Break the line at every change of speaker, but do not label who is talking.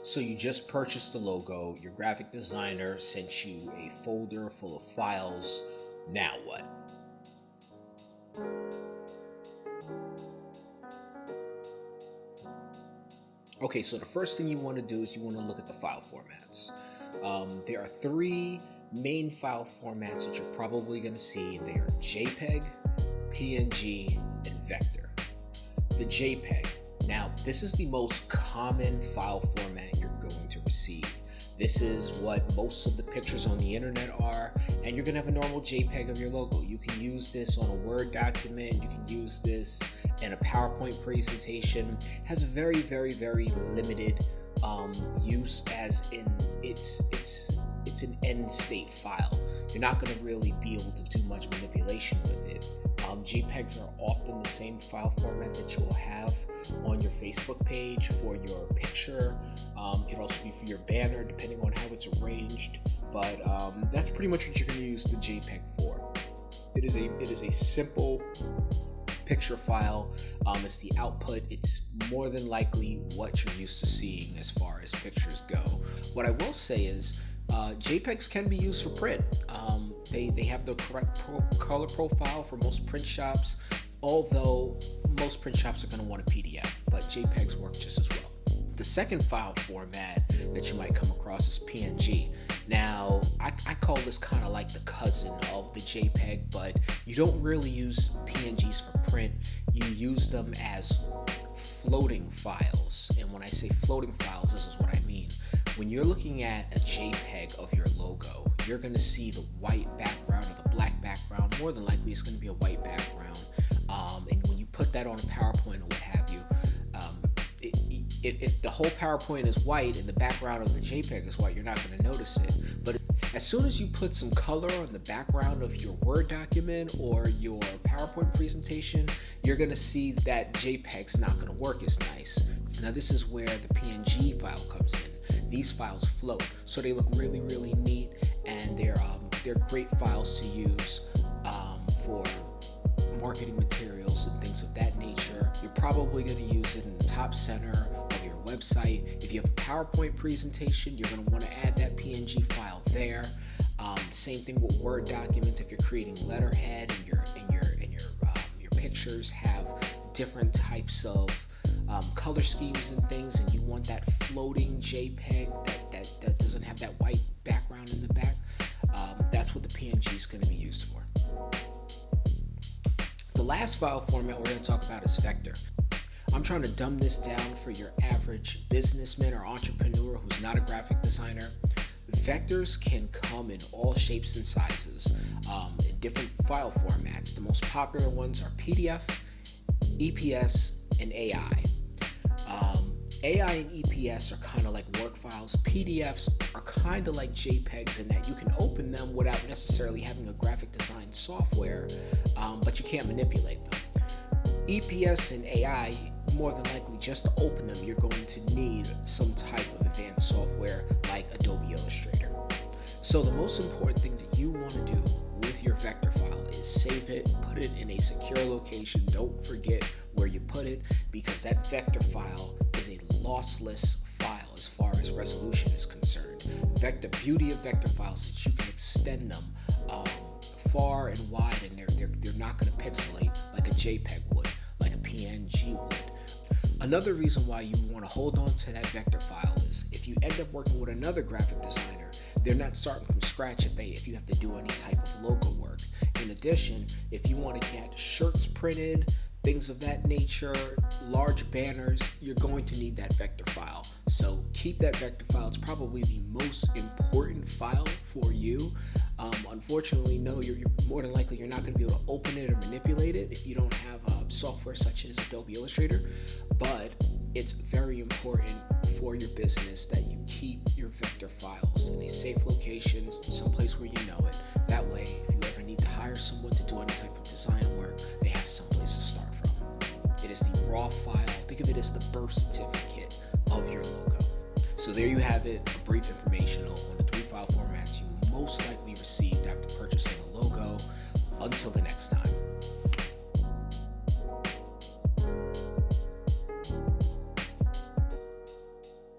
So you just purchased the logo, your graphic designer sent you a folder full of files. Now what? Okay, so the first thing you want to do is you want to look at the file formats. There are three main file formats that you're probably going to see. They are JPEG, PNG, and vector. The JPEG. Now, this is the most common file format you're going to receive. This is what most of the pictures on the internet are, and you're going to have a normal JPEG of your logo. You can use this on a Word document. You can use this in a PowerPoint presentation. It has a very, very, very limited use, as in it's an end state file. You're not going to really be able to do much manipulation with it. JPEGs are often the same file format that you will have on your Facebook page for your picture. It can also be for your banner, depending on how it's arranged. But that's pretty much what you're going to use the JPEG for. It is a simple picture file. It's the output. It's more than likely what you're used to seeing as far as pictures go. What I will say is JPEGs can be used for print. They have the correct color profile for most print shops, although most print shops are going to want a PDF, but JPEGs work just as well. The second file format that you might come across is PNG. Now, I call this kind of like the cousin of the JPEG, but you don't really use PNGs for print. You use them as floating files. And when I say floating files, this is what I mean. When you're looking at a JPEG of your logo, you're going to see the white background or the black background. More than likely, it's going to be a white background. And when you put that on a PowerPoint or what have you, if the whole PowerPoint is white and the background of the JPEG is white, you're not going to notice it. But as soon as you put some color on the background of your Word document or your PowerPoint presentation, you're going to see that JPEG's not going to work as nice. Now, this is where the PNG file comes in. These files float, so they look really, really neat, and they're great files to use for marketing materials and things of that nature. You're probably going to use it in the top center of your website. If you have a PowerPoint presentation, you're going to want to add that PNG file there. Same thing with Word documents. If you're creating letterhead and your pictures have different types of color schemes and things, and you want that floating JPEG that doesn't have that white background in the back, that's what the PNG is going to be used for. The last file format we're going to talk about is vector. I'm trying to dumb this down for your average businessman or entrepreneur who's not a graphic designer. Vectors can come in all shapes and sizes, in different file formats. The most popular ones are PDF, EPS, and AI. AI and EPS are kind of like work files. PDFs are kind of like JPEGs in that you can open them without necessarily having a graphic design software, but you can't manipulate them. EPS and AI, more than likely, just to open them, you're going to need some type of advanced software like Adobe Illustrator. So the most important thing that you want to do with your vector file is save it, put it in a secure location. Don't forget where you put it, because that vector file is a lossless file as far as resolution is concerned. The beauty of vector files is that you can extend them far and wide, and they're not going to pixelate like a JPEG would, like a PNG would. Another reason why you want to hold on to that vector file is if you end up working with another graphic designer, they're not starting from scratch if you have to do any type of logo work. In addition, if you want to get shirts printed, things of that nature, large banners, you're going to need that vector file. So keep that vector file. It's probably the most important file for you. Unfortunately, no, you're more than likely you're not going to be able to open it or manipulate it if you don't have software such as Adobe Illustrator, but it's very important for your business that you keep your vector files in a safe location, someplace where you know it. That way, if you ever need to hire someone to do any type of design work, they have someplace to start from. It is the raw file. Think of it as the birth certificate of your logo. So there you have it, a brief informational on the three file formats you most likely received after purchasing a logo. Until the next time.